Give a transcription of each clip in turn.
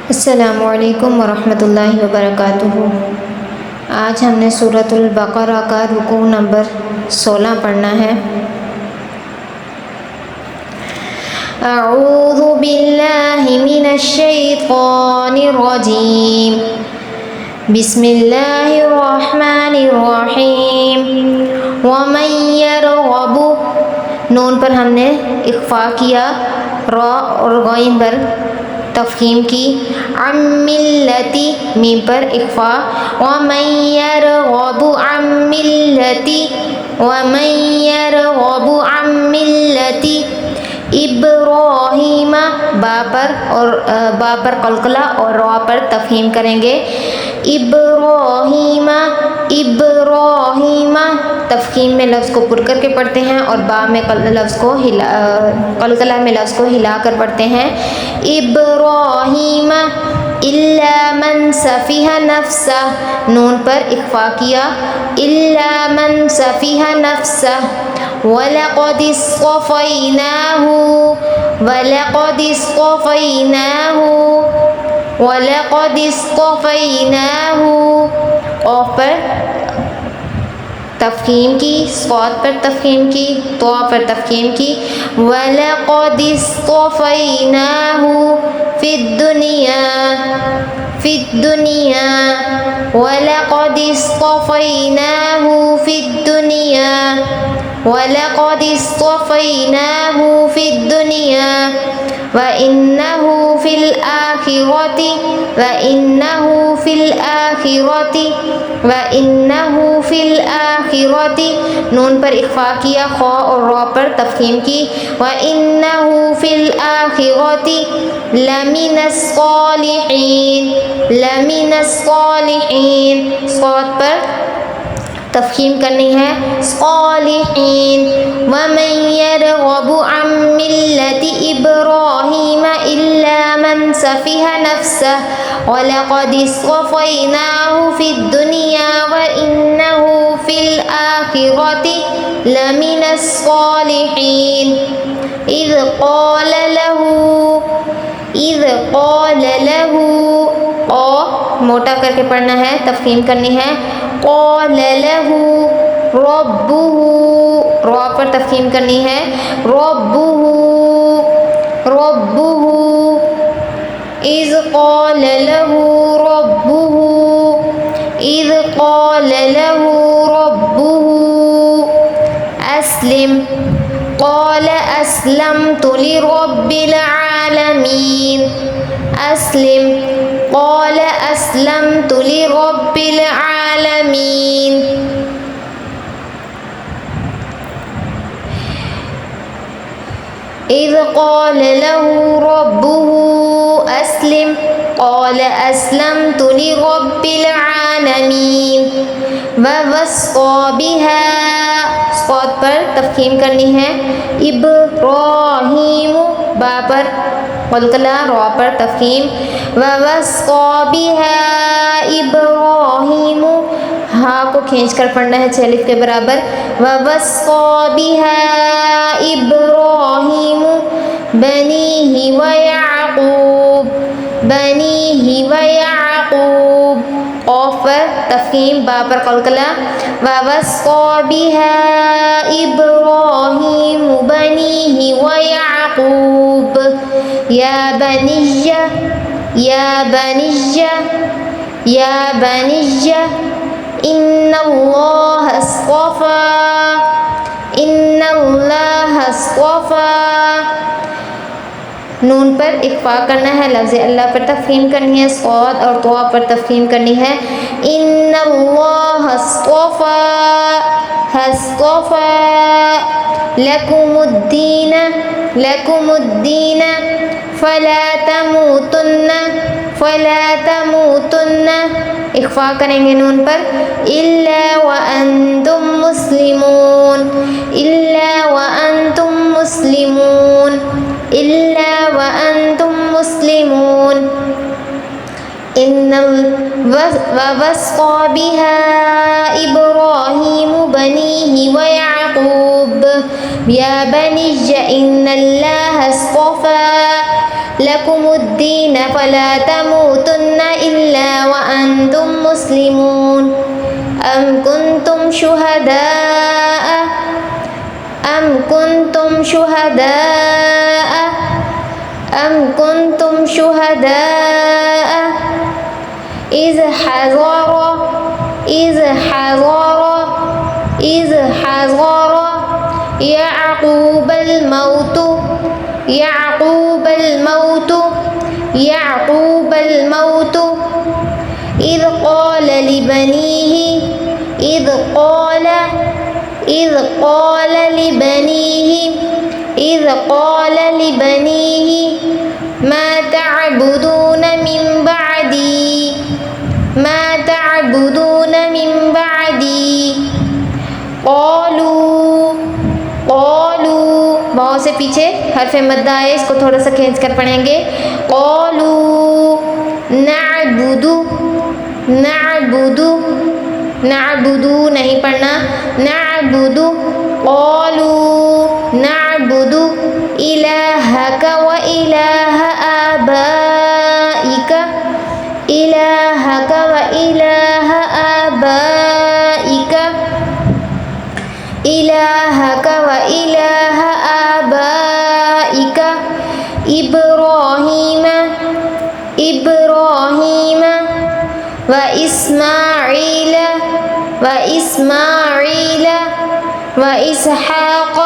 अस्सलामुअलैकुम वरहमतुल्लाहि वबरकातुहू। आज हमने सूरतुल बक़रा का रुकू नंबर 16 पढ़ना है। अऊज़ु बिल्लाहि मिनश्शैतानिर्रजीम। बिस्मिल्लाहिर्रहमानिर्रहीम। वमन यरग़बु, नून पर हमने इख्फ़ा किया, रा और गैन पर तफ़हीम की, अम मिल्लती, मीम पर इख्फ़ा, वमन यरग़बु अम मिल्लती, वमन यरग़बु अम मिल्लती इब्राहीमा, बा पर क़लक़ला और रा पर तफ़हीम करेंगे। इब्राहीमा, इब्राहीमा तफ़हीम में लफ्ज़ को पुर करके पढ़ते हैं और बा में क़लक़ला में लफ्ज़ को हिला कर पढ़ते हैं। इब्राहीमा इल्ला मन सफ़िहा नफ़्सा, नून पर इख्फ़ा किया, इल्ला मन सफ़िहा नफ़्सा, वलक़द इस्तफ़ैनाहु, वलक़द इस्तफ़ैनाहु, वलक़द इस्तफ़ैनाहु, क़ाफ़ पर तफ़हीम की, स्वाद पर तफ़हीम की, तो पर तफ़हीम की। वलक़द इस्तफ़ैनाहु फ़िद्दुनिया, फ़िद्दुनिया, वलक़द इस्तफ़ैनाहु फ़िद्दुनिया, वलक़द इस्तफ़ैनाहु फ़िद्दुनिया, वइन्नहु फ़िल आखिरति, वइन्नहु फ़िल आखिरति, वइन्नहु फ़िल आखिरति, नून पर इख्फ़ा किया, ख़ा और रा पर तफ़हीम की। वइन्नहु फ़िल आखिरति लमिनस सालिहीन, लमिनस सालिहीन, स्वाद पर तफ़हीम करनी है, सालिहीन। वमन यरग़बु अन मिल्लति इब्राहीम इल्ला मन सफ़िहा नफ़्सह, वलक़द इस्तफ़ैनाहु फ़िद्दुनिया, वइन्नहु फ़िल आखिरति लमिनस सालिहीन। इज़ क़ाल लहू, इज़ क़ाल लहू, मोटा करके पढ़ना है, तफ़हीम करनी है। क़ाल लहू रब्बुहु, रा पर तफ़हीम करनी है, रब्बुहु, रब्बुहु, इज़ क़ाल लहू रब्बुहु, इज़ क़ाल लहू रब्बुहु अस्लिम, क़ाल अस्लमतु लिरब्बिल आलमीन, अस्लिम, क़ाल अस्लमतु लिरब्बिल आलमीन। इज़ क़ाल लहू रब्बुहु अस्लिम, क़ाल अस्लमतु लिरब्बिल आलमीन। ववस्सा बिहा, स्वाद पर तफ़हीम करनी है, इब्राहीमु, बा पर क़लक़ला, रा पर तफ़हीम। ववस्सा बिहा इब्राहीमु, हा को खींच कर पढ़ना है 6 अलिफ के बराबर। ववस्सा बिहा इब्राहीमु बनीहि व याक़ूब, बनीहि व याक़ूब, क़ाफ़ पर तफ़हीम, बा पर क़लक़ला। ववस्सा बिहा इब्राहीमु बनीहि व याक़ूब या बनिय्य, या बनिय्य, या बनिय्य इन्नल्लाह अस्तफ़ा, इन्नल्लाह अस्तफ़ा, नून पर इख्फ़ा करना है, लफ्ज़ अल्लाह पर तफ़हीम करनी है, स्वाद और तवा पर तफ़हीम करनी है। इन्नल्लाह अस्तफ़ा, अस्तफ़ा लकुमुद्दीन, लकुमुद्दीन फ़ला तमूतुन्न, फ़ला तमूतुन्न, इख्फ़ा करेंगे नून पर, इल्ला व अंतुम मुस्लिमून, इल्ला व अंतुम मुस्लिमून, इल्ला व अंतुम मुस्लिमून। ववस्सा बिहा इब्राहीमु बनीहि व याक़ूब या बनिय्य इन्नल्लाह अस्तफ़ा लकुमुद्दीन फला तमूतुन्न इल्ला व अंतुम मुस्लिमून अम कुंतुम शुहदाअ इज़ हज़र याक़ूबल मौत इज़ क़ाल लिबनीहि मा तअबुदून मिन बअदी क़ालू बहुत से पीछे हर्फ मद्दा है, इसको थोड़ा सा खींच कर पढ़ेंगे। क़ालू नअबुदु नहीं पढ़ना, नअबुदु क़ालू नअबुदु इलाहक व इलाह आबाइका इब्राहीम व इस्माईल व इसहाक़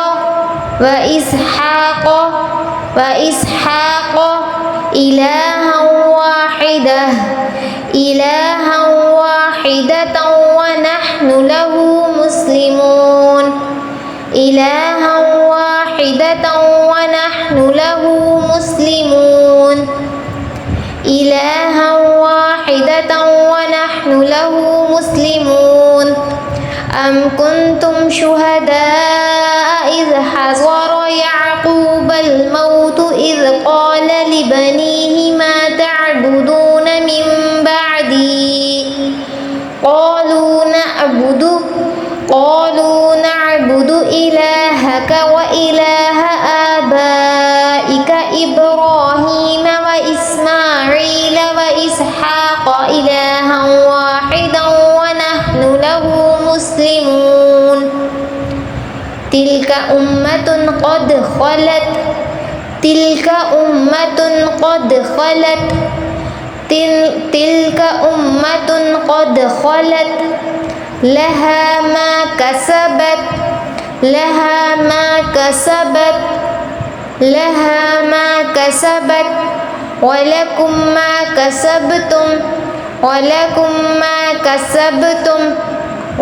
इलाहन वाहिदतन व नहनु लहु मुस्लिमून अम कुंतुम शुहदाअ इज़ हज़र याक़ूबल मौत इज़ क़ाल लिबनीहि मा तअबुदून मिन बअदी क़ालू नअबुदु इलाहक व इलाह आबाइका इब्राहीम व इस्माईल व इसहाक़ इलाहन वाहिदन व नहनु लहु मुस्लिमून तिल्का उम्मतुन क़द ख़लत लहा मा कसबत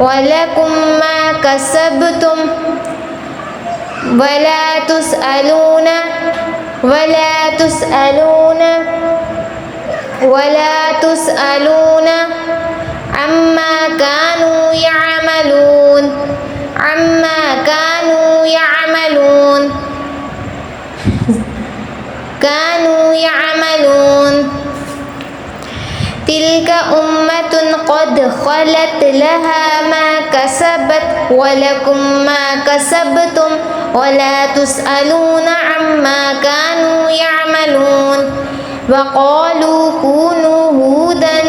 वलकुम मा कसबतुम वला तुसअलून अम्मा कानू यामलून तिल्का उम्मतुन क़द ख़लत लहा मा कसबत वलकुम मा कसबतुम वला तुसअलून अम्मा कानू यामलून वक़ालू कूनू हुदन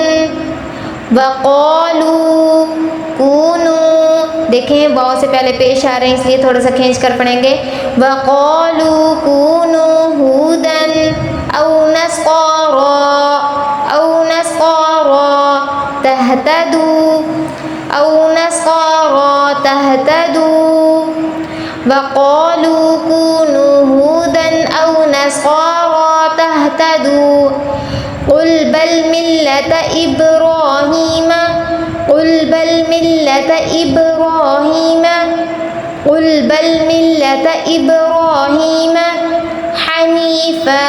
देखें बहुत से पहले पेश आ रहे हैं, इसलिए थोड़ा सा खींच कर पढ़ेंगे। वक़ालू कूनू हुदन औ नस्क़ारा तहतदू वक़ालू कूनू हुदन औ नस्क़ारा तहतदू क़ुल बल मिल्लत इब्राहीम हनीफ़ा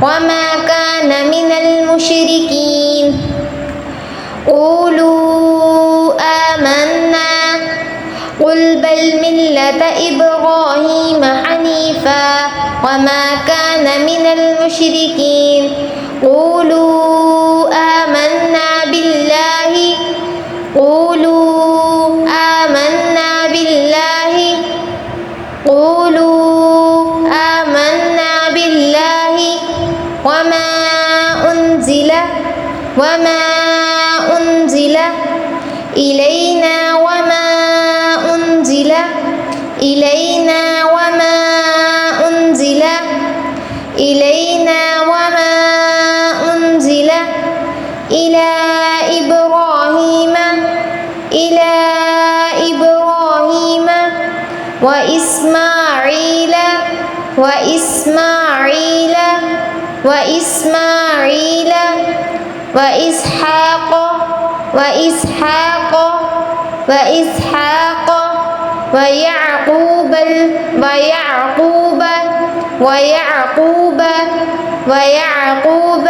वमा कान मिनल मुशरिकीन क़ूलू आमन्ना क़ुल बल मिल्लत इब्राहीम हनीफ़ा وما كان من المشركين قولوا آمنا بالله قولوا آمنا بالله قولوا آمنا بالله وما أنزل إلينا وما أنزل إلينا وما أنزل إلينا وما أنزل إلى إبراهيم وإسماعيل وإسحاق ويعقوب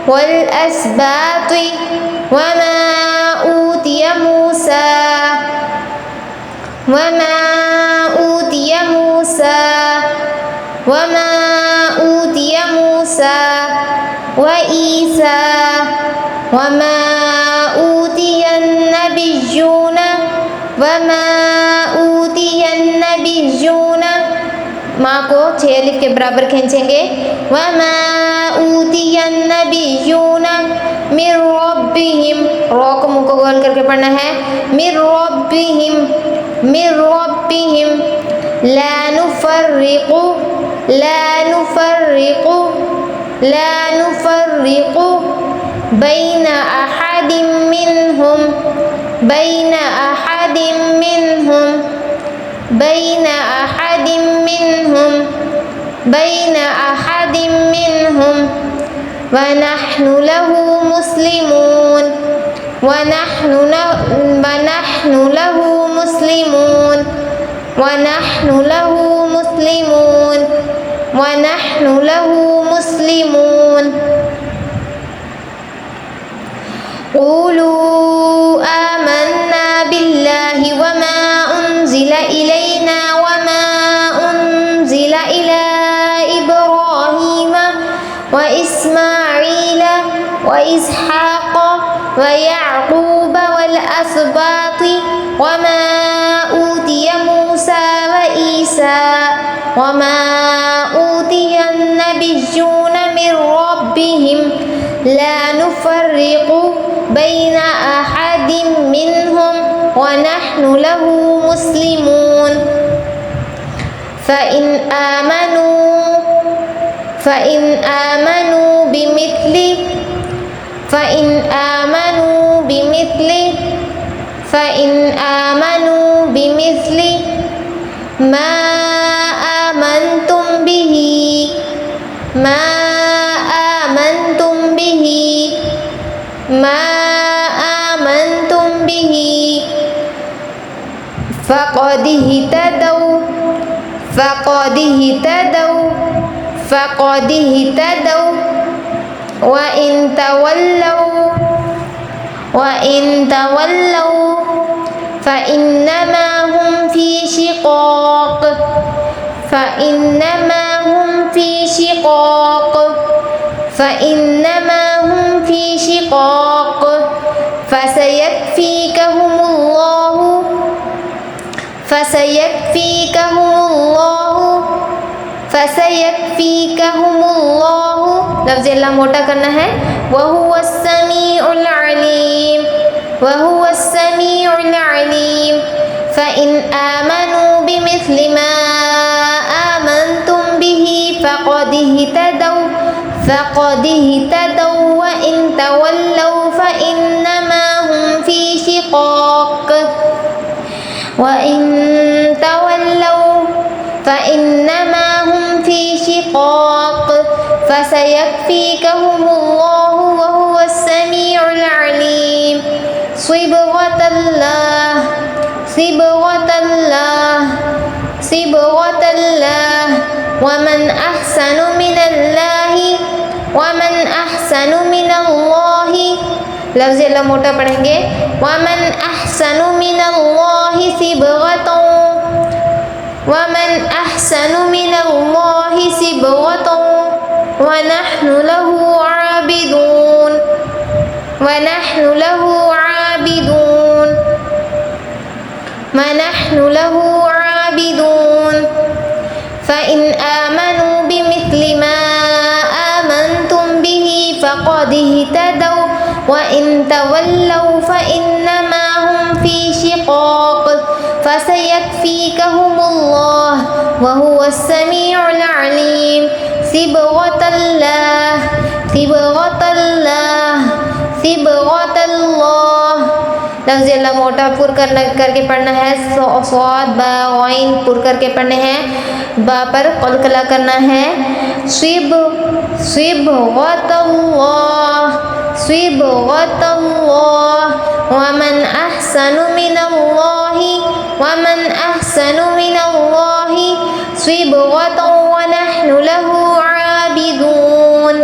والأسباط وما أوتي موسى وعيسى وما أوتي النبيون माँ को 6 अलिफ के बराबर खींचेंगे वमा ऊतिया नबिय्यून मिर रब्बिहिम रो को मुंह को गोल करके पढ़ना है मिर रब्बिहिम ला नुफर्रिqu बैन अहदिम मिनहुम बैन अहदिम मिनहुम वनहनु लहु मुस्लिमून ونحن له مسلمون قولوا آمنا بالله وما أنزل إلينا وما أنزل إلى إبراهيم وإسماعيل وإسحاق ويعقوب والأسباط وما أوتي موسى وعيسى وما أوتي النبيون من ربهم لا نفرق بين أحد منهم ونحن له مسلمون فإن آمنوا بمثل ما آمنتم به فقد اهتدوا وإن تولوا فإنما هم في شقاق فسيكفيكهم الله लफ्ज़ अल्लाह मोटा करना है वहुव السमीउल अलीम फ़इन आमनू बिमिस्लि मा आमनतुम बिही फ़क़द इहतदौ व इन तवल्लौ फ़इन्नमा हुम फ़ी शिक़ाक़ فسيكفيكهم الله وهو السميع العليم صبغة الله ومن أحسن من الله लफ्ज़ अल्लाह मोटा पढ़ेंगे वमन أحسن من الله صبغة ومن أحسن من الله صبغة ونحن له عابدون ونحن له عابدون ونحن له عابدون فإن آمنوا بمثل ما آمنتم به فقد اهتدوا وإن تولوا فإنما هم في شقاق فسيكفيكهم الله وهو السميع العليم صبغة الله صبغة الله صبغة الله लफ्ज़ अल्लाह मोटा पुर करके पढ़ना है, स्वाद बा वाइन पुर करके पढ़ने हैं, बा पर कलकला करना है। सिबगतल्लाह सिबगतल्लाह वमन अहसनु मिनल्लाहि वमन अहसनु मिनल्लाहि सिबगतन वनहनु लहु आबिदून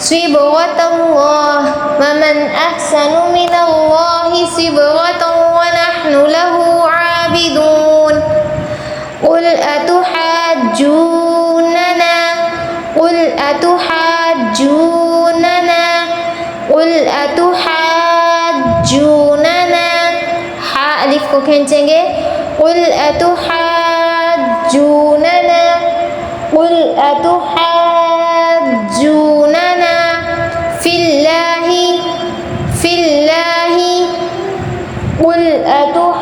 सिबगतल्लाह वमन अहसनु मिनल्लाहि सिबगतन वनहनु लहु आबिदून कुल अतुहज्जूनना कुल अतुहज्जूनना कुल अतुहज्जूनना हा अलिफ को खींचेंगे कुल अतुहज्जूनना कुल अतुहज्जूनना फिल्लाहि फिल्लाहि कुल अतुहज्जूनना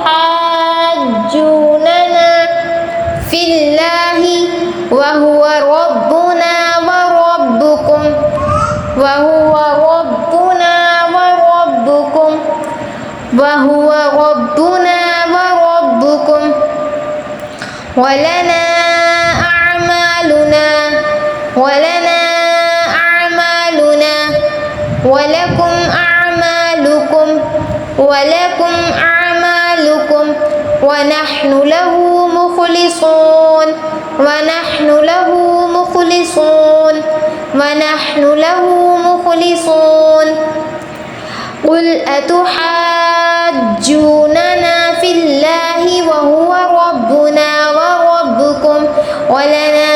फिल्लाहि वहुव रब्बुना व रब्बुकुम वहुव रब्बुना व रब्बुकुम वहुव रब्बुना व रब्बुकुम वलना अअमालुना वलना अअमालुना वलकुम अअमालुकुम वलकुम अअमालुकुम वनहनु लहु मुखलिसून वनहनु लहु मुखलिसून वनहनु लहु मुखलिसून कुल अतुहज्जूनना फिल्लाहि वहुव रब्बुना व रब्बुकुम वलना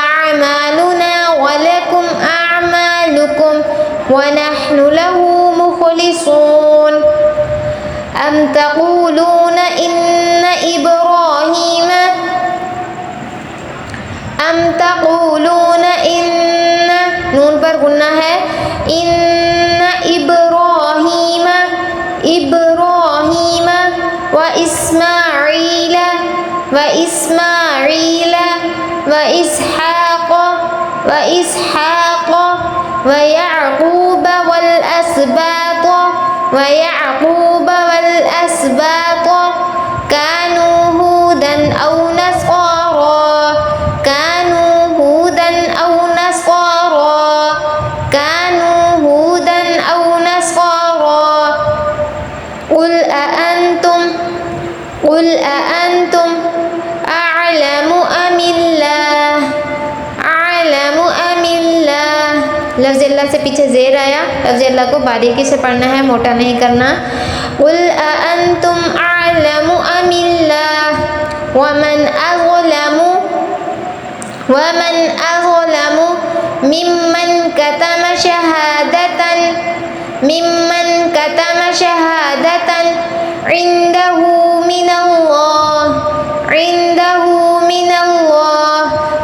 अअमालुना वलकुम अअमालुकुम वनहनु लहु मुखलिसून अम तक़ूलून इन्न इब्राहीम अम तक़ूलून इन्न नून पर गुन्ना है इन्न इब्राहीम इब्राहीम व इस्माईल व इस्माईल व इसहाक़ व इसहाक़ व याक़ूब वल अस्बात व याक़ूब वल अस्बात कानू हुदन औ नस्वारा कानू हुदन औ नस्वारा कानू हुदन औ नस्वारा कुल अअंतुम अअलमु अमिल्लाह अअलमु अमिल्लाह लफ्ज़ अल्लाह से पीछे ज़ेर आया, लफ्ज़ अल्लाह को बारीकी से पढ़ना है, मोटा नहीं करना। कुल अअंतुम अअलमु अमिल्लाह वमन अज़लमु मिम्मन कतम शहादतन इंदहु मिनल्लाह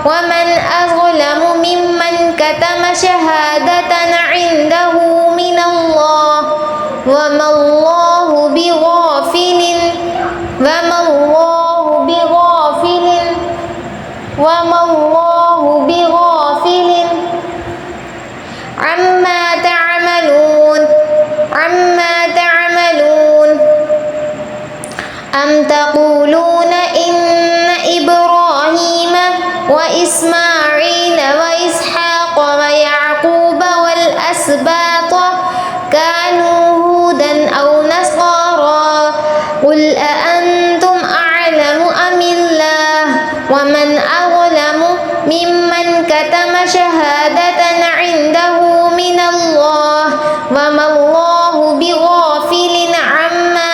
वमन अज़लमु मिम्मन कतम शहादतन इंदहु मिनल्लाह वमल्लाहु बिगाफिलिन वमल्लाहु बिगाफिलिन वमल्लाहु बिगाफिलिन अम्मा तअमलून अम तक़ूलून इन्न इब्राहीम व इस्माईल व इसहाक़ व याक़ूब वल अस्बात कानू हुदन औ नस्वारा कुल अअंतुम अअलमु अमिल्लाह वमन अज़लमु मिम्मन कतम शहादतन इंदहु मिनल्लाह वमल्लाहु बिगाफिलिन अम्मा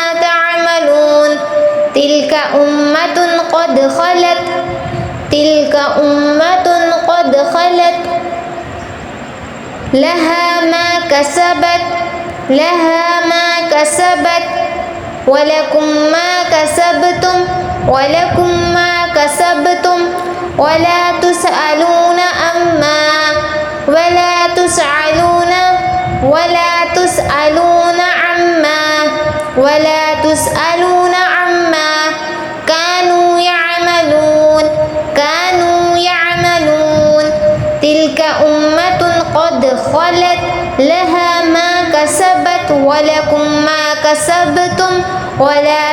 أمة قد خلت تلك أمة قد خلت لها ما كسبت ولكم ما كسبتم ولا تسألون عما كانوا يعملون تلك أمة قد خلت لها ما كسبت ولكم ما كسبتم ولا